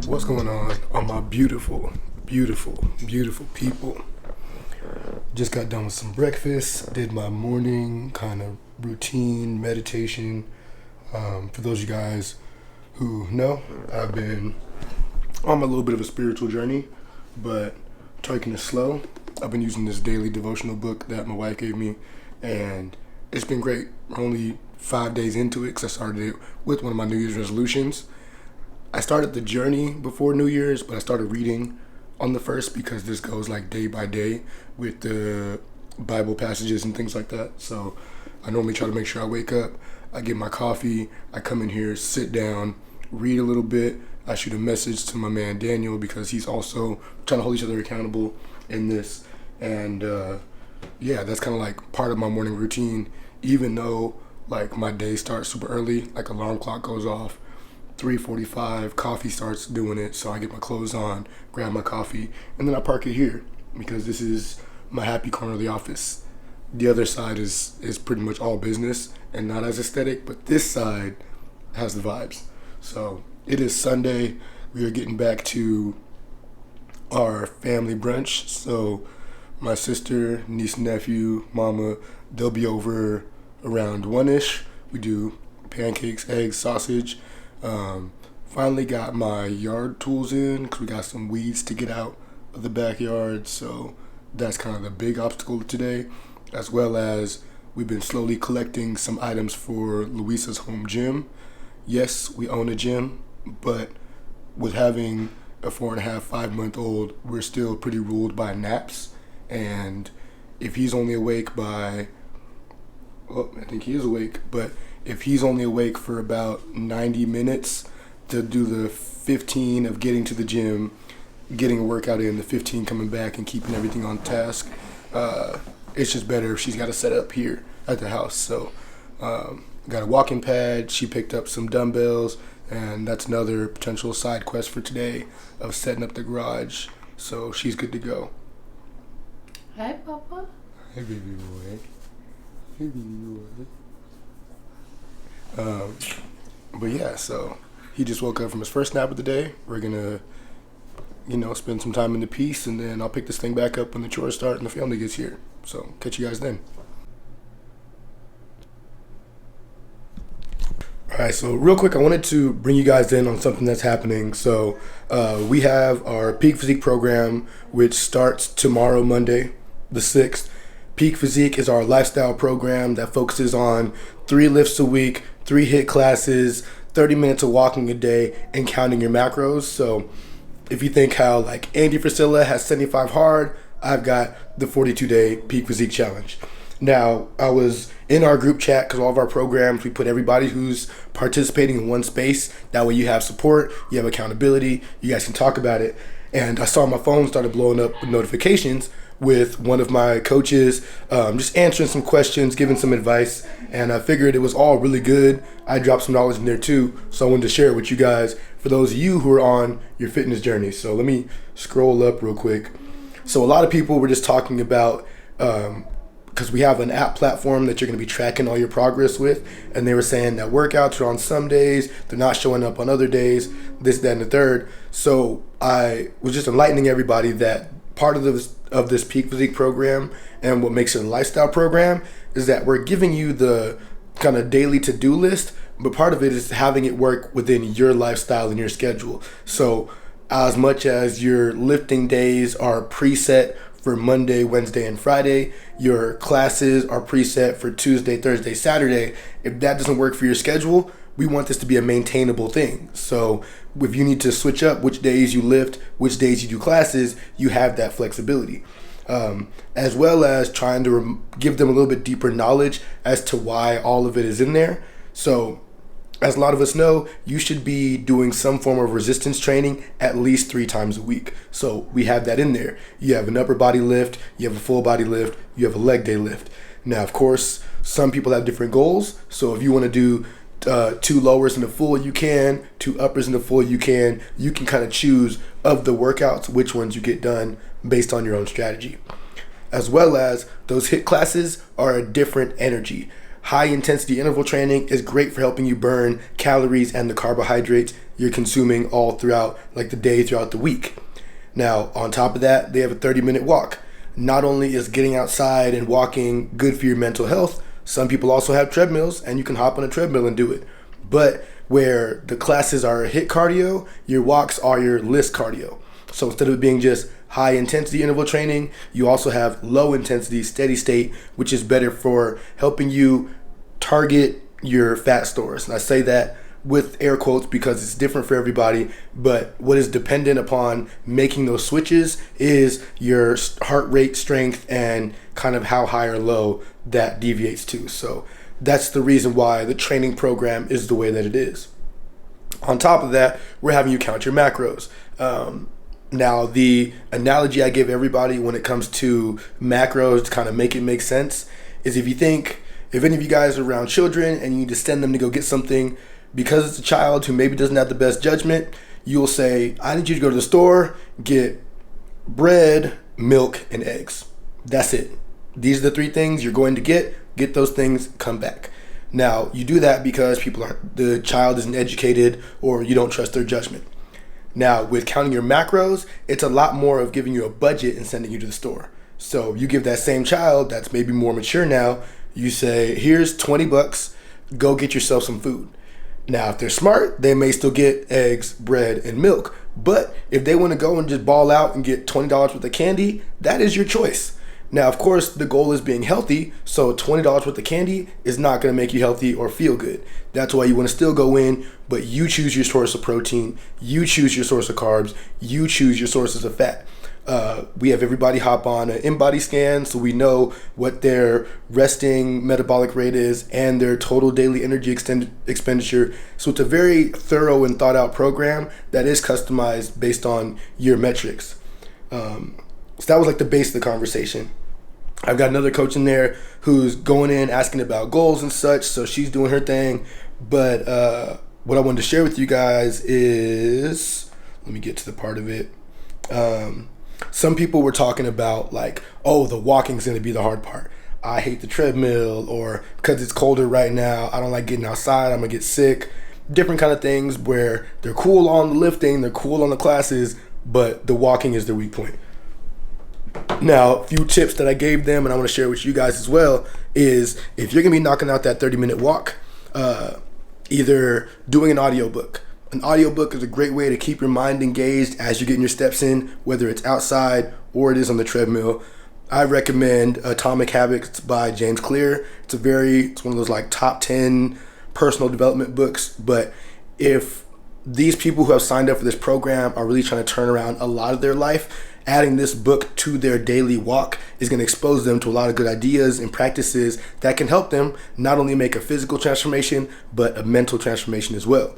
What's going on my beautiful, beautiful, beautiful people? Just got done with some breakfast, did my morning kind of routine meditation. For those of you guys who know, I've been on a little bit of a spiritual journey, but taking it slow. I've been using this daily devotional book that my wife gave me, and it's been great. We're only 5 days into it because I started it with one of my New Year's resolutions. I started the journey before New Year's, but I started reading on the first because this goes like day by day with the Bible passages and things like that. So I normally try to make sure I wake up, I get my coffee, I come in here, sit down, read a little bit. I shoot a message to my man Daniel because he's also trying to hold each other accountable in this. And yeah, that's kind of like part of my morning routine, even though like my day starts super early, like alarm clock goes off. 3:45, coffee starts doing it, so I get my clothes on, grab my coffee, and then I park it here because this is my happy corner of the office. The other side is pretty much all business and not as aesthetic, but this side has the vibes. So it is Sunday. We are getting back to our family brunch. So my sister, niece, nephew, mama, they'll be over around 1-ish. We do pancakes, eggs, sausage. Finally got my yard tools in because we got some weeds to get out of the backyard, so that's kind of the big obstacle today, as well as we've been slowly collecting some items for Luisa's home gym. Yes, we own a gym, but with having a 4.5, 5-month-old, we're still pretty ruled by naps, and if he's only awake by, well, I think he is awake, but if he's only awake for about 90 minutes to do the 15 of getting to the gym, getting a workout in, the 15 coming back and keeping everything on task, it's just better if she's got a set up here at the house. So got a walking pad, she picked up some dumbbells, and that's another potential side quest for today of setting up the garage. So she's good to go. Hi, Papa. Hey, baby boy. Hey, baby boy. But yeah, so he just woke up from his first nap of the day. We're gonna, spend some time in the peace, and then I'll pick this thing back up when the chores start and the family gets here. So catch you guys then. All right, so real quick, I wanted to bring you guys in on something that's happening. So we have our Peak Physique program, which starts tomorrow, Monday, the 6th. Peak Physique is our lifestyle program that focuses on 3 lifts a week, 3 HIIT classes, 30 minutes of walking a day, and counting your macros. So if you think how like Andy Frisilla has 75 hard, I've got the 42-day Peak Physique challenge. Now, I was in our group chat because all of our programs, we put everybody who's participating in one space. That way you have support, you have accountability, you guys can talk about it. And I saw my phone started blowing up with notifications with one of my coaches, just answering some questions, giving some advice, and I figured it was all really good. I dropped some knowledge in there too, so I wanted to share it with you guys for those of you who are on your fitness journey. So let me scroll up real quick. So a lot of people were just talking about, because we have an app platform that you're going to be tracking all your progress with, and they were saying that workouts are on some days, they're not showing up on other days, this, that, and the third. So I was just enlightening everybody that part of this Peak Physique program and what makes it a lifestyle program is that we're giving you the kind of daily to-do list, but part of it is having it work within your lifestyle and your schedule. So as much as your lifting days are preset for Monday, Wednesday, and Friday, your classes are preset for Tuesday, Thursday, Saturday. If that doesn't work for your schedule, we want this to be a maintainable thing. So if you need to switch up which days you lift, which days you do classes, you have that flexibility. As well as trying to give them a little bit deeper knowledge as to why all of it is in there. So as a lot of us know, you should be doing some form of resistance training at least 3 times a week. So we have that in there. You have an upper body lift, you have a full body lift, you have a leg day lift. Now, of course, some people have different goals. So if you want to do 2 lowers in the full, you can. 2 uppers in the full, you can. You can kind of choose of the workouts which ones you get done based on your own strategy. As well as those HIIT classes are a different energy. high intensity interval training is great for helping you burn calories and the carbohydrates you're consuming all throughout like the day, throughout the week. Now, on top of that, they have a 30-minute walk. Not only is getting outside and walking good for your mental health, some people also have treadmills and you can hop on a treadmill and do it. But where the classes are HIIT cardio, your walks are your list cardio. So instead of it being just high intensity interval training, you also have low intensity steady state, which is better for helping you target your fat stores. And I say that with air quotes because it's different for everybody, but what is dependent upon making those switches is your heart rate strength and kind of how high or low that deviates to. So that's the reason why the training program is the way that it is. On top of that, we're having you count your macros. Now, the analogy I give everybody when it comes to macros to kind of make it make sense is if any of you guys are around children and you need to send them to go get something, because it's a child who maybe doesn't have the best judgment, you'll say, I need you to go to the store, get bread, milk, and eggs. That's it. These are the 3 things you're going to get those things, come back. Now, you do that because the child isn't educated or you don't trust their judgment. Now, with counting your macros, it's a lot more of giving you a budget and sending you to the store. So you give that same child that's maybe more mature now, you say, here's $20, go get yourself some food. Now, if they're smart, they may still get eggs, bread, and milk. But if they want to go and just ball out and get $20 worth of candy, that is your choice. Now, of course, the goal is being healthy, so $20 worth of candy is not going to make you healthy or feel good. That's why you want to still go in, but you choose your source of protein, you choose your source of carbs, you choose your sources of fat. We have everybody hop on an in-body scan so we know what their resting metabolic rate is and their total daily energy expenditure. So it's a very thorough and thought out program that is customized based on your metrics. So that was like the base of the conversation. I've got another coach in there who's going in asking about goals and such, so she's doing her thing. But what I wanted to share with you guys is, let me get to the part of it. Some people were talking about like, oh, the walking's going to be the hard part. I hate the treadmill, or because it's colder right now, I don't like getting outside, I'm going to get sick. Different kind of things where they're cool on the lifting, they're cool on the classes, but the walking is their weak point. Now, a few tips that I gave them and I want to share with you guys as well is if you're going to be knocking out that 30-minute walk, either doing an audiobook. An audiobook is a great way to keep your mind engaged as you're getting your steps in, whether it's outside or it is on the treadmill. I recommend Atomic Habits by James Clear. It's one of those like top 10 personal development books. But if these people who have signed up for this program are really trying to turn around a lot of their life, adding this book to their daily walk is going to expose them to a lot of good ideas and practices that can help them not only make a physical transformation, but a mental transformation as well.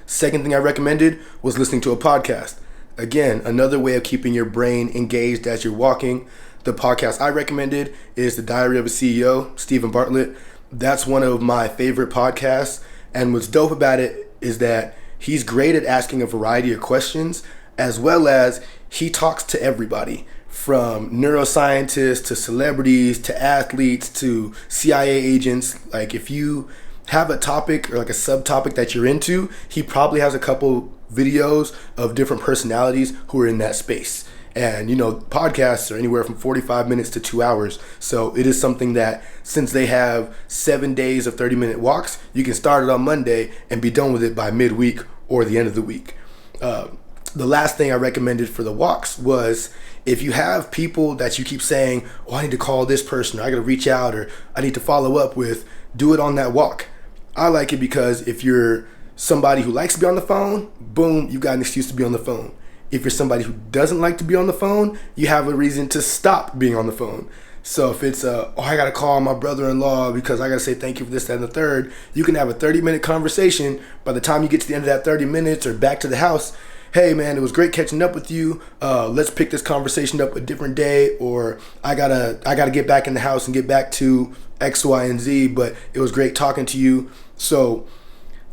Second thing I recommended was listening to a podcast. Again, another way of keeping your brain engaged as you're walking. The podcast I recommended is The Diary of a CEO, Stephen Bartlett. That's one of my favorite podcasts. And what's dope about it is that he's great at asking a variety of questions, as well as he talks to everybody, from neuroscientists to celebrities to athletes to CIA agents. Like if you have a topic or like a subtopic that you're into, he probably has a couple videos of different personalities who are in that space. And podcasts are anywhere from 45 minutes to 2 hours. So it is something that, since they have 7 days of 30-minute walks, you can start it on Monday and be done with it by midweek or the end of the week. The last thing I recommended for the walks was, if you have people that you keep saying, oh, I need to call this person, or I got to reach out, or I need to follow up with, do it on that walk. I like it because if you're somebody who likes to be on the phone, boom, you got an excuse to be on the phone. If you're somebody who doesn't like to be on the phone, you have a reason to stop being on the phone. So if it's I got to call my brother-in-law because I got to say thank you for this, that, and the third, you can have a 30-minute conversation. By the time you get to the end of that 30 minutes or back to the house, hey man, it was great catching up with you. Let's pick this conversation up a different day, or I gotta get back in the house and get back to X, Y, and Z, but it was great talking to you. So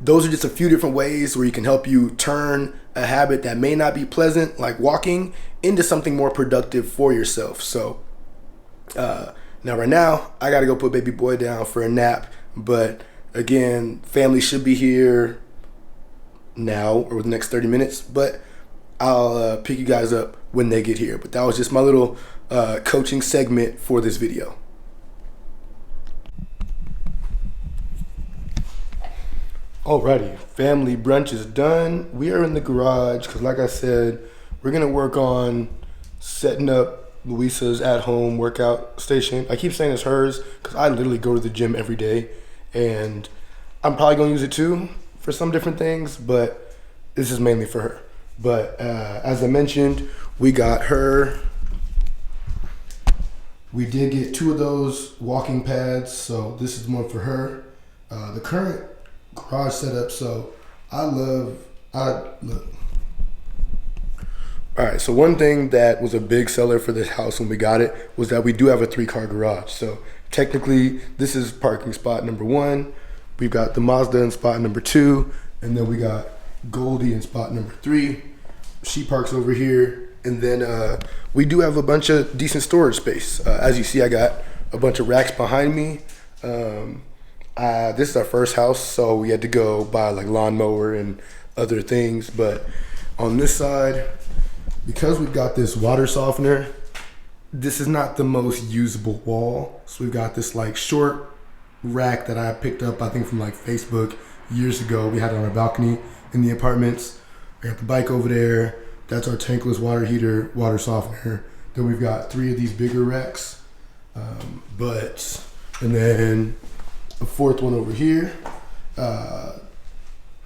those are just a few different ways where you can help you turn a habit that may not be pleasant, like walking, into something more productive for yourself. So Now right now, I gotta go put baby boy down for a nap, but again, family should be here now or the next 30 minutes, but I'll pick you guys up when they get here. But that was just my little coaching segment for this video. Alrighty, family brunch is done. We are in the garage because, like I said, we're gonna work on setting up Luisa's at-home workout station. I keep saying it's hers because I literally go to the gym every day, and I'm probably gonna use it too for some different things, but this is mainly for her. But as I mentioned, we got her. We did get 2 of those walking pads, so this is one for her. The current garage setup, so look. All right, so one thing that was a big seller for this house when we got it was that we do have a 3-car garage. So technically, this is parking spot number 1. We've got the Mazda in spot number 2, and then we got Goldie in spot number 3. She parks over here, and then we do have a bunch of decent storage space. As you see, I got a bunch of racks behind me. This is our first house, so we had to go buy like lawnmower and other things. But on this side, because we've got this water softener, this is not the most usable wall. So we've got this like short rack that I picked up, I think from like Facebook years ago. We had it on our balcony in the apartments. We got the bike over there. That's our tankless water heater, water softener. Then we've got 3 of these bigger racks. And then a 4th one over here.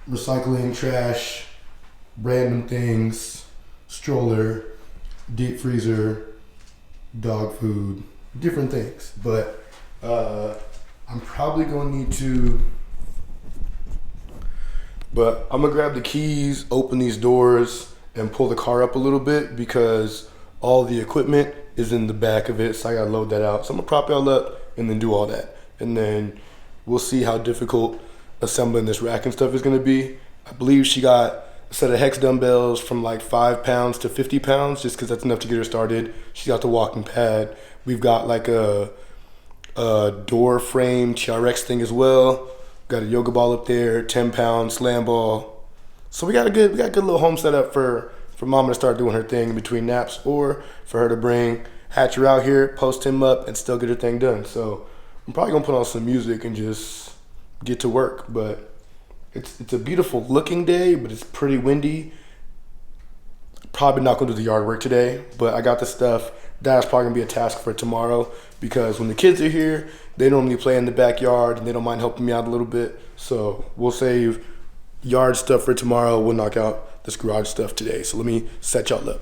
Recycling, trash, random things, stroller, deep freezer, dog food, different things. But I'm probably gonna need to, but I'm gonna grab the keys, open these doors, and pull the car up a little bit because all the equipment is in the back of it, so I gotta load that out. So I'm gonna prop it all up and then do all that. And then we'll see how difficult assembling this rack and stuff is gonna be. I believe she got a set of hex dumbbells from like 5 pounds to 50 pounds, just because that's enough to get her started. She got the walking pad. We've got like a door frame TRX thing as well. Got a yoga ball up there, 10-pound slam ball. So we got a good little home setup for Mama to start doing her thing in between naps, or for her to bring Hatcher out here, post him up, and still get her thing done. So I'm probably gonna put on some music and just get to work. But it's a beautiful looking day, but it's pretty windy. Probably not gonna do the yard work today, but I got the stuff. That's probably gonna be a task for tomorrow, because when the kids are here, they normally play in the backyard and they don't mind helping me out a little bit. So we'll save yard stuff for tomorrow. We'll knock out this garage stuff today. So let me set y'all up.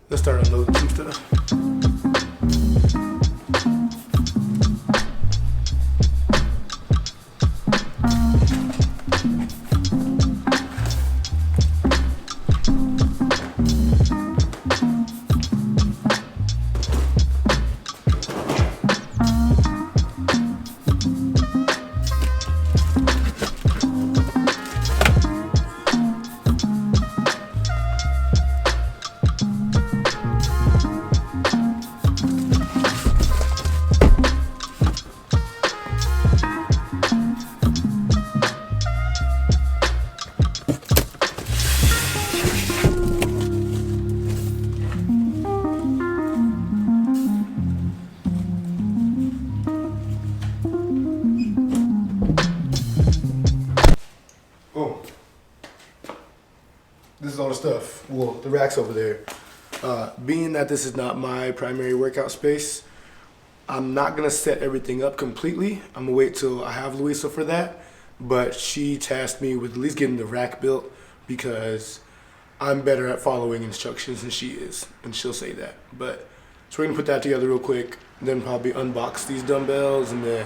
Let's start unloading some stuff. the rack's over there. Being that this is not my primary workout space, I'm not gonna set everything up completely. I'm gonna wait till I have Louisa for that. But she tasked me with at least getting the rack built because I'm better at following instructions than she is, and she'll say that. But so we're gonna put that together real quick, then probably unbox these dumbbells, and then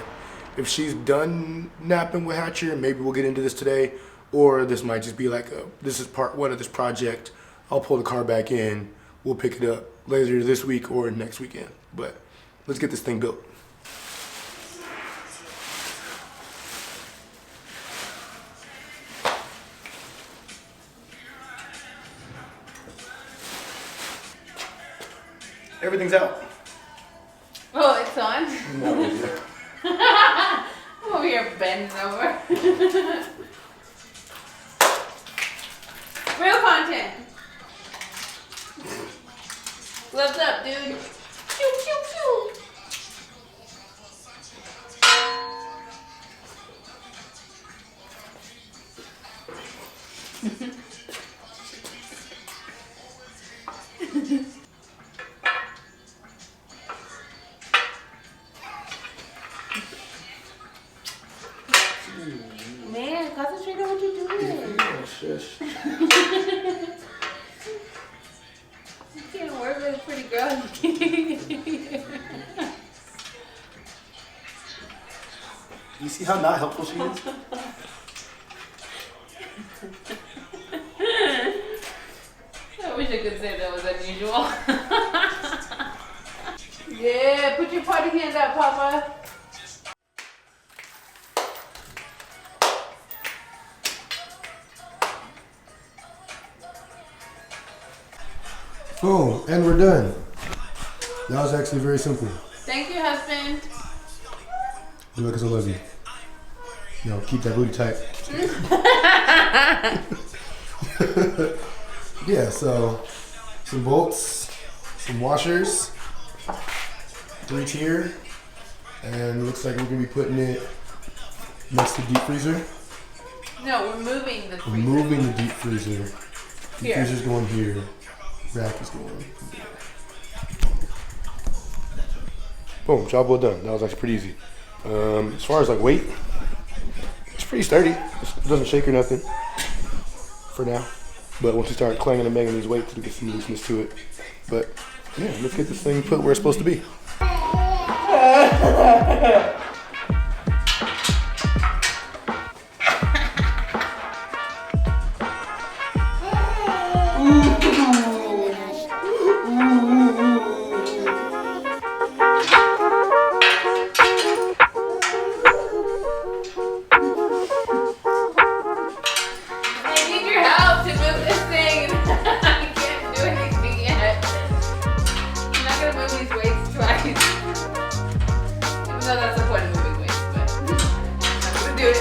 if she's done napping with Hatcher, maybe we'll get into this today, or this might just be like this is part one of this project. I'll pull the car back in. We'll pick it up later this week or next weekend. But let's get this thing built. Everything's out. Oh, it's on? No. I'm over here bending over. Real content. Gloves up, dude. Pew, pew, pew. Man, concentrate on what you're doing. Yeah, shush. You can't work with a pretty girl. You see how not helpful she is? I wish I could say that was unusual. Yeah, put your party hand out, Papa. Boom, and we're done. That was actually very simple. Thank you, husband. Do it because I love you. You know, keep that booty tight. Yeah, so some bolts, some washers, 3-tier, and looks like we're gonna be putting it next to the deep freezer. No, we're moving the freezer. We're moving the deep freezer. Deep Here. freezer's going here. Rack is going here. Boom, job well done. That was actually pretty easy. As far as like weight, it's pretty sturdy. It doesn't shake or nothing for now. But once you start clanging and banging these weights, it'll get some looseness to it. But yeah, let's get this thing put where it's supposed to be. No, that's the point of moving weights, but I'm gonna do it.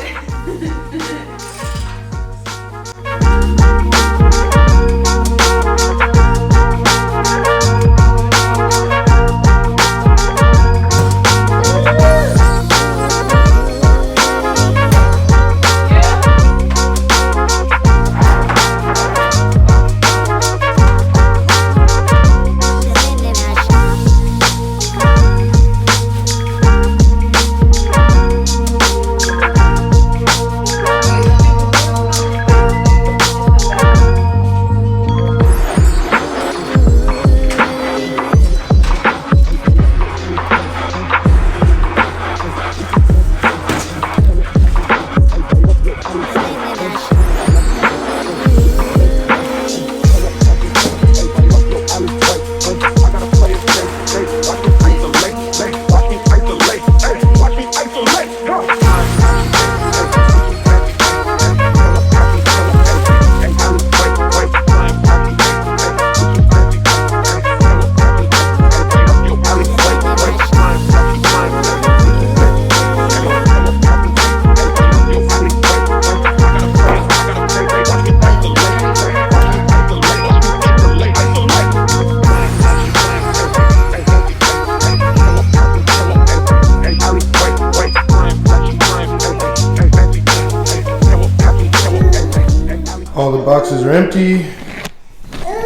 All the boxes are empty.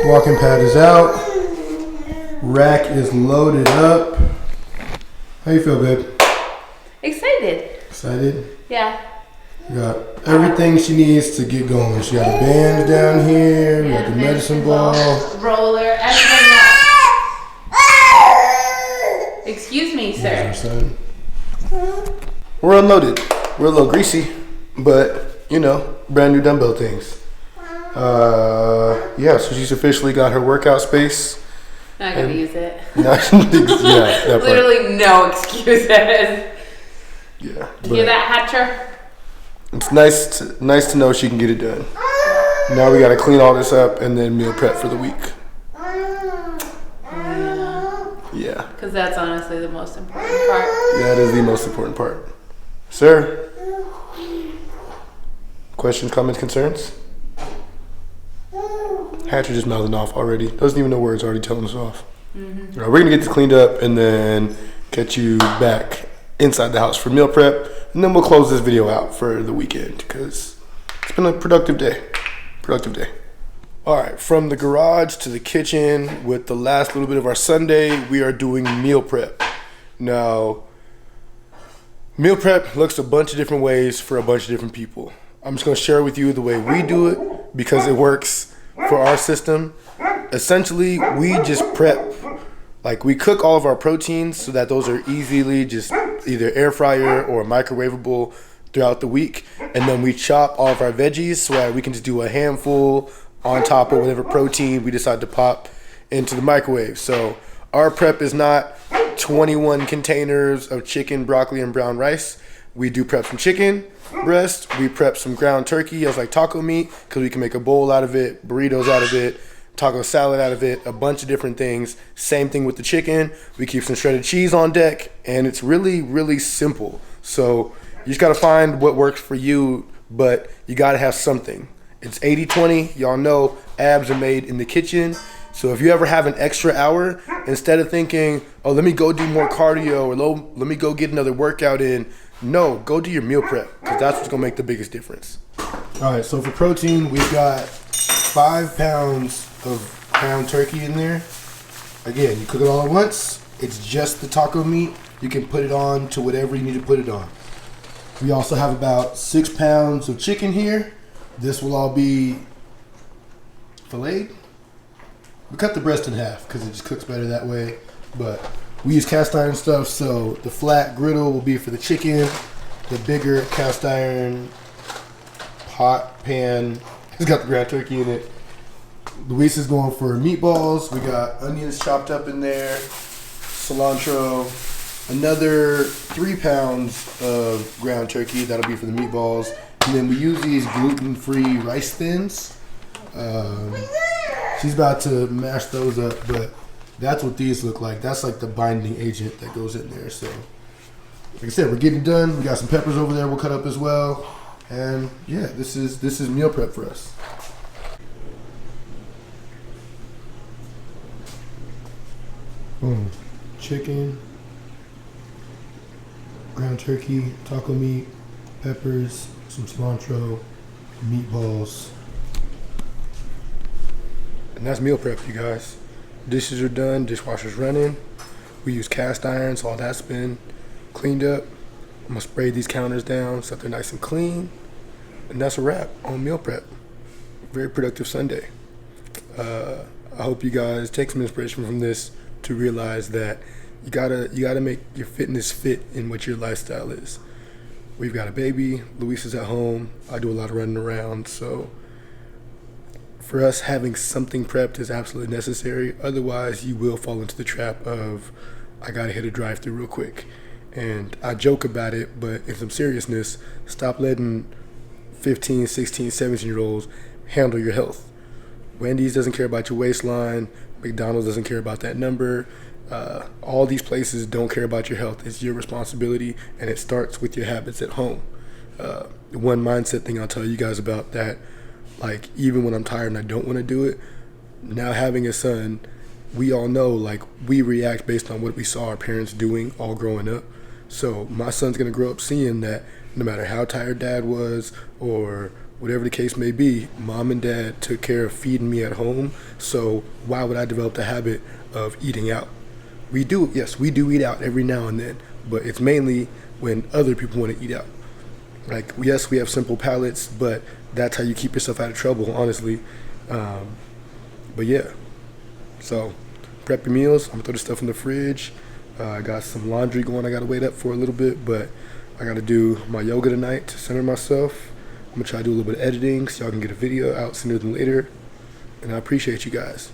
Walking pad is out. Rack is loaded up. How you feel, babe? Excited. Excited? Yeah. We got everything she needs to get going. She got a band down here. We got the medicine ball. Roller. Everything else. Excuse me, sir. We're unloaded. We're a little greasy, but you know, brand new dumbbell things. Yeah, so she's officially got her workout space. Not gonna use it. That Literally no excuses. Yeah. Do you hear that, Hatcher? It's nice to know she can get it done. Now we gotta clean all this up and then meal prep for the week. Yeah. Because that's honestly the most important part. That is the most important part. Sir? Questions, comments, concerns? Hatcher just mouthing off already. Doesn't even know words, already telling us off. Mm-hmm. All right, we're gonna get this cleaned up and then get you back inside the house for meal prep. And then we'll close this video out for the weekend because it's been a productive day. All right, from the garage to the kitchen with the last little bit of our Sunday, we are doing meal prep. Now, meal prep looks a bunch of different ways for a bunch of different people. I'm just gonna share with you the way we do it because it works for our system. Essentially, we just prep, like we cook all of our proteins so that those are easily just either air fryer or microwavable throughout the week. And then we chop all of our veggies so that we can just do a handful on top of whatever protein we decide to pop into the microwave. So our prep is not 21 containers of chicken, broccoli, and brown rice. We do prep some chicken breast. We prep some ground turkey as like taco meat because we can make a bowl out of it, burritos out of it, taco salad out of it, a bunch of different things. Same thing with the chicken. We keep some shredded cheese on deck, and it's really, really simple. So you just got to find what works for you, but you got to have something. It's 80-20. Y'all know abs are made in the kitchen. So if you ever have an extra hour, instead of thinking, oh, let me go do more cardio or let me go get another workout in, no, go do your meal prep because that's what's going to make the biggest difference. All right, so for protein, we've got 5 pounds of ground turkey in there. Again, you cook it all at once. It's just the taco meat. You can put it on to whatever you need to put it on. We also have about 6 pounds of chicken here. This will all be filleted. We cut the breast in half because it just cooks better that way. But we use cast iron stuff, so the flat griddle will be for the chicken. The bigger cast iron pot pan has got the ground turkey in it. Luis is going for meatballs. We got onions chopped up in there, cilantro, another 3 pounds of ground turkey. That'll be for the meatballs. And then we use these gluten-free rice thins. She's about to mash those up, but that's what these look like. That's like the binding agent that goes in there. So, like I said, we're getting done. We got some peppers over there we'll cut up as well. And yeah, this is meal prep for us. Boom. Chicken, ground turkey, taco meat, peppers, some cilantro, meatballs. And that's meal prep, you guys. Dishes are done, dishwasher's running. We use cast iron, so all that's been cleaned up. I'm gonna spray these counters down so that they're nice and clean. And that's a wrap on meal prep. Very productive Sunday. I hope you guys take some inspiration from this to realize that you gotta make your fitness fit in what your lifestyle is. We've got a baby, Luis is at home, I do a lot of running around, so for us, having something prepped is absolutely necessary. Otherwise, you will fall into the trap of, I gotta hit a drive-thru real quick. And I joke about it, but in some seriousness, stop letting 15, 16, 17-year-olds handle your health. Wendy's doesn't care about your waistline. McDonald's doesn't care about that number. All these places don't care about your health. It's your responsibility, and it starts with your habits at home. The one mindset thing I'll tell you guys about that, like even when I'm tired and I don't want to do it, now having a son, we all know like we react based on what we saw our parents doing all growing up. So my son's gonna grow up seeing that no matter how tired dad was or whatever the case may be, mom and dad took care of feeding me at home. So why would I develop the habit of eating out? We do eat out every now and then, but it's mainly when other people want to eat out. Like, yes, we have simple palates, but that's how you keep yourself out of trouble, honestly. But yeah, so prep your meals. I'm gonna throw this stuff in the fridge. I got some laundry going. I gotta wait up for a little bit, but I gotta do my yoga tonight to center myself. I'm gonna try to do a little bit of editing so y'all can get a video out sooner than later. And I appreciate you guys.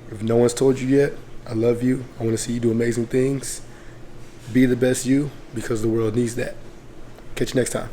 If no one's told you yet, I love you. I want to see you do amazing things. Be the best you, because the world needs that. Catch you next time.